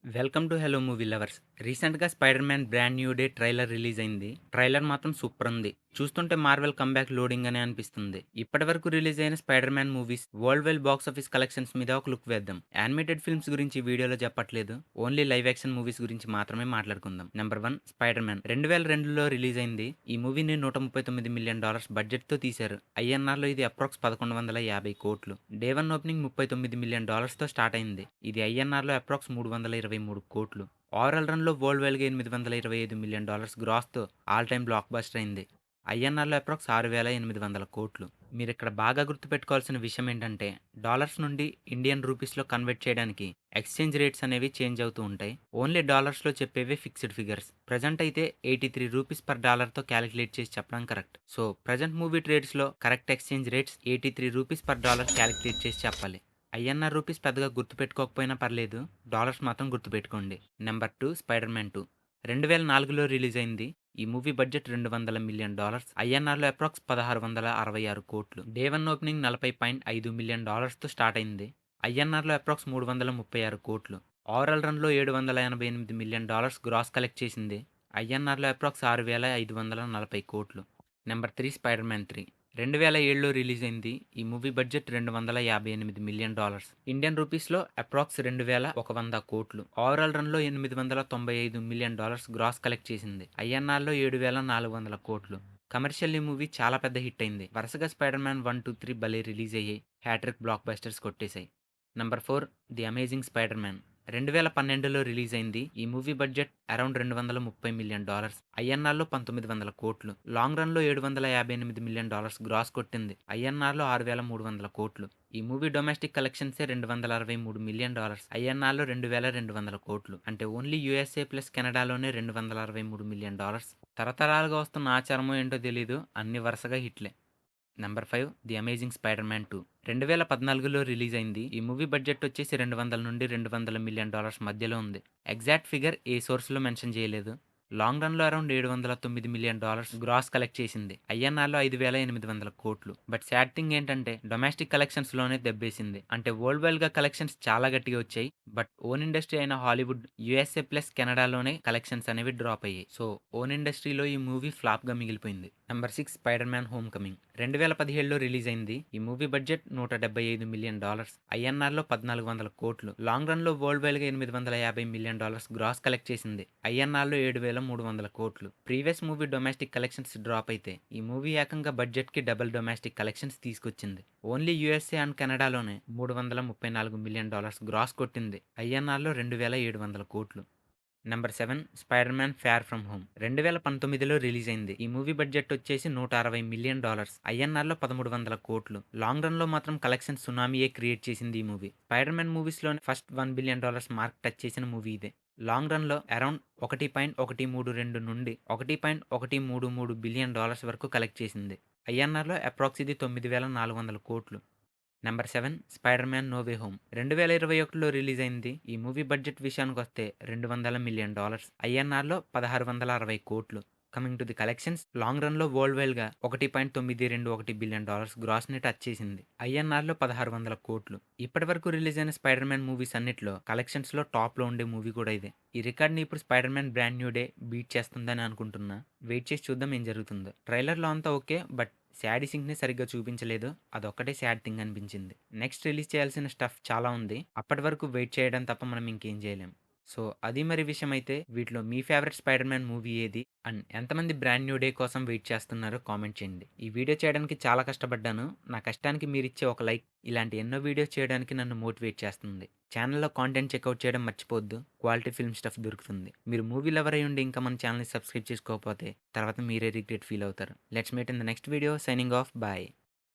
Welcome to hello movie lovers. రీసెంట్గా spider man brand new day trailer release అయింది. Trailer మాత్రం super ఉంది. చూస్తుంటే మార్వెల్ కంబ్యాక్ లోడింగ్ అనే అనిపిస్తుంది. ఇప్పటి వరకు రిలీజ్ అయిన spider man movies world wide box office collections మీద ఒక లుక్ వేద్దాం. యానిమేటెడ్ ఫిల్మ్స్ గురించి ఈ వీడియోలో చెప్పట్లేదు, ఓన్లీ లైవ్ యాక్షన్ మూవీస్ గురించి మాత్రమే మాట్లాడుకుందాం. నెంబర్ 1 స్పైడర్ మ్యాన్ 2002లో రిలీజ్ అయింది. ఈ మూవీని $139 మిలియన్ బడ్జెట్ తో తీశారు. ఐఎన్ఆర్ లో ఇది అప్రాక్స్ 1150 కోట్లు. డే వన్ ఓపెనింగ్ $39 మిలియన్ తో స్టార్ట్ అయింది. ఇది ఐఎన్ఆర్ లో అప్రాక్స్ 323 కోట్లు. ఓవరాల్ రన్ లో వరల్డ్ వైడ్ గా $825 మిలియన్ గ్రాస్ తో ఆల్ టైమ్ బ్లాక్ బస్టర్ అయింది. ఐఎన్ఆర్లో అప్రాక్స్ 6800 కోట్లు. మీరు ఇక్కడ బాగా గుర్తుపెట్టుకోవాల్సిన విషయం ఏంటంటే, డాలర్స్ నుండి ఇండియన్ రూపీస్లో కన్వర్ట్ చేయడానికి ఎక్స్చేంజ్ రేట్స్ అనేవి చేంజ్ అవుతూ ఉంటాయి. ఓన్లీ డాలర్స్లో చెప్పేవి ఫిక్స్డ్ ఫిగర్స్. ప్రజెంట్ అయితే 83 రూపీస్ పర్ డాలర్తో క్యాలిక్యులేట్ చేసి చెప్పడం కరెక్ట్. సో ప్రజెంట్ మూవీ ట్రేడ్స్లో correct exchange rates 83 rupees per dollar calculate చేసి చెప్పాలి. ఐఎన్ఆర్ రూపీస్ పెద్దగా గుర్తుపెట్టుకోకపోయినా పర్లేదు, డాలర్స్ మాత్రం గుర్తుపెట్టుకోండి. నెంబర్ 2 స్పైడర్ మ్యాన్ 2 2004లో రిలీజ్ అయింది. ఈ మూవీ బడ్జెట్ $200 మిలియన్, ఐఎన్ఆర్లో అప్రాక్స్ 1666 కోట్లు. డే వన్ ఓపెనింగ్ $40.5 మిలియన్ తో స్టార్ట్ అయింది. ఐఎన్ఆర్లో అప్రాక్స్ 336 కోట్లు. ఓవరాల్ రన్లో $788 మిలియన్ గ్రాస్ కలెక్ట్ చేసింది. ఐఎన్ఆర్లో అప్రాక్స్ 6540 కోట్లు. నెంబర్ 3 స్పైడర్ మ్యాన్ 3 2007లో రిలీజ్ అయింది. ఈ మూవీ బడ్జెట్ $258 మిలియన్, ఇండియన్ రూపీస్లో అప్రాక్స్ 2100 కోట్లు. ఓవరాల్ రన్లో $895 మిలియన్ గ్రాస్ కలెక్ట్ చేసింది. ఐఎన్ఆర్లో 7400 కోట్లు. కమర్షియల్ ఈ మూవీ చాలా పెద్ద హిట్ అయింది. వరుసగా స్పైడర్ మ్యాన్ 1, 2, 3 భలే రిలీజ్ అయ్యాయి. హ్యాట్రిక్ బ్లాక్ బస్టర్స్ కొట్టేశాయి. Number 4 the amazing spider man 2012లో రిలీజ్ అయింది. ఈ మూవీ బడ్జెట్ అరౌండ్ $230 మిలియన్, ఐఎన్ఆర్లో 1900 కోట్లు. లాంగ్ రన్లో $758 మిలియన్ గ్రాస్ కొట్టింది. ఐఎన్ఆర్లో 6300 కోట్లు. ఈ మూవీ డొమెస్టిక్ కలెక్షన్సే $263 మిలియన్, ఐఎన్ఆర్లో 2200 కోట్లు. అంటే ఓన్లీ యూఎస్ఏ ప్లస్ కెనడాలోనే $263 మిలియన్. తరతరాలుగా వస్తున్న ఆచారమో ఏంటో తెలీదు, అన్ని వరుసగా హిట్లే. Number 5 the amazing spider man 2 2014లో రిలీజ్ అయింది. ఈ మూవీ బడ్జెట్ వచ్చేసి $200 నుండి $200 మిలియన్ మధ్యలో ఉంది. ఎగ్జాక్ట్ ఫిగర్ ఏ సోర్స్లో మెన్షన్ చేయలేదు. లాంగ్ రన్లో అరౌండ్ $709 మిలియన్ గ్రాస్ కలెక్ట్ చేసింది. ఐఎన్ఆర్లో 5800 కోట్లు. బట్ సాడ్ థింగ్ ఏంటంటే డొమెస్టిక్ కలెక్షన్స్లోనే దెబ్బేసింది. అంటే వరల్డ్ వైడ్గా కలెక్షన్స్ చాలా గట్టిగా వచ్చాయి, బట్ ఓన్ ఇండస్ట్రీ అయిన హాలీవుడ్, యూఎస్ఏ ప్లస్ కెనడాలోనే కలెక్షన్స్ అనేవి డ్రాప్ అయ్యాయి. సో ఓన్ ఇండస్ట్రీలో ఈ మూవీ ఫ్లాప్గా మిగిలిపోయింది. Number 6 spider man homecoming 2017లో రిలీజ్ అయింది. ఈ మూవీ బడ్జెట్ $175 మిలియన్, ఐఎన్ఆర్లో 1400 కోట్లు. లాంగ్ రన్లో వరల్డ్ వైడ్గా $850 మిలియన్ గ్రాస్ కలెక్ట్ చేసింది. ఐఎన్ఆర్లో 7300 కోట్లు. Previous movie domestic collections drop అయితే ఈ మూవీ ఏకంగా బడ్జెట్కి డబుల్ డొమెస్టిక్ కలెక్షన్స్ తీసుకొచ్చింది. ఓన్లీ యూఎస్ఏ అండ్ కెనడాలోనే $334 మిలియన్ గ్రాస్ కొట్టింది. ఐఎన్ఆర్లో 2700 కోట్లు. Number 7 spider man far from home 2019లో రిలీజ్ అయింది. ఈ మూవీ బడ్జెట్ వచ్చేసి $160 మిలియన్, ఐఎన్ఆర్లో 1300 కోట్లు. లాంగ్ రన్లో మాత్రం కలెక్షన్ సునామీయే క్రియేట్ చేసింది ఈ మూవీ. స్పైడర్ మ్యాన్ మూవీస్లోనే ఫస్ట్ $1 బిలియన్ మార్క్ టచ్ చేసిన మూవీ ఇదే. లాంగ్ రన్లో అరౌండ్ 1.132 నుండి 1.133 బిలియన్ వరకు కలెక్ట్ చేసింది. ఐఎన్ఆర్లో అప్రాక్స్ ఇది 9400 కోట్లు. Number 7 spider man no way home 2021లో రిలీజ్ అయింది. ఈ మూవీ బడ్జెట్ విషయానికి వస్తే $200 మిలియన్, ఐఎన్ఆర్లో 1660 కోట్లు. Coming to the collections, long రన్లో వరల్డ్ వైడ్గా $1.921 బిలియన్ గ్రాస్ని టచ్ చేసింది. ఐఎన్ఆర్లో 1600 కోట్లు. ఇప్పటి వరకు రిలీజ్ అయిన స్పైడర్ మ్యాన్ మూవీస్ అన్నిట్లో కలెక్షన్స్లో టాప్లో ఉండే మూవీ కూడా ఇదే. ఈ రికార్డ్ని ఇప్పుడు spider man brand new day beat చేస్తుందని అనుకుంటున్నా. వెయిట్ చేసి చూద్దాం ఏం జరుగుతుందో. ట్రైలర్లో అంతా ఓకే, బట్ శాడీ సింక్ని సరిగ్గా చూపించలేదు, అదొక్కటే శాడ్ థింగ్ అనిపించింది. నెక్స్ట్ రిలీజ్ చేయాల్సిన స్టఫ్ చాలా ఉంది, అప్పటి వరకు వెయిట్ చేయడం తప్ప మనం ఇంకేం చేయలేం. సో అది మరి విషయం అయితే, వీటిలో మీ ఫేవరెట్ స్పైడర్ మ్యాన్ మూవీ ఏది అండ్ ఎంతమంది బ్రాండ్ న్యూ డే కోసం వెయిట్ చేస్తున్నారో కామెంట్ చేయండి. ఈ వీడియో చేయడానికి చాలా కష్టపడ్డాను. నా కష్టానికి మీరు ఇచ్చే ఒక లైక్ ఇలాంటి ఎన్నో వీడియోస్ చేయడానికి నన్ను మోటివేట్ చేస్తుంది. ఛానల్లో కాంటెంట్ చెక్అవుట్ చేయడం మర్చిపోవద్దు, క్వాలిటీ ఫిల్మ్ స్టఫ్ దొరుకుతుంది. మీరు మూవీ లవర్ అయి ఉండి ఇంకా మన ఛానల్ని సబ్స్క్రైబ్ చేసుకోకపోతే తర్వాత మీరే రిగ్రెట్ ఫీల్ అవుతారు. Let's meet in the next video. Signing off, bye.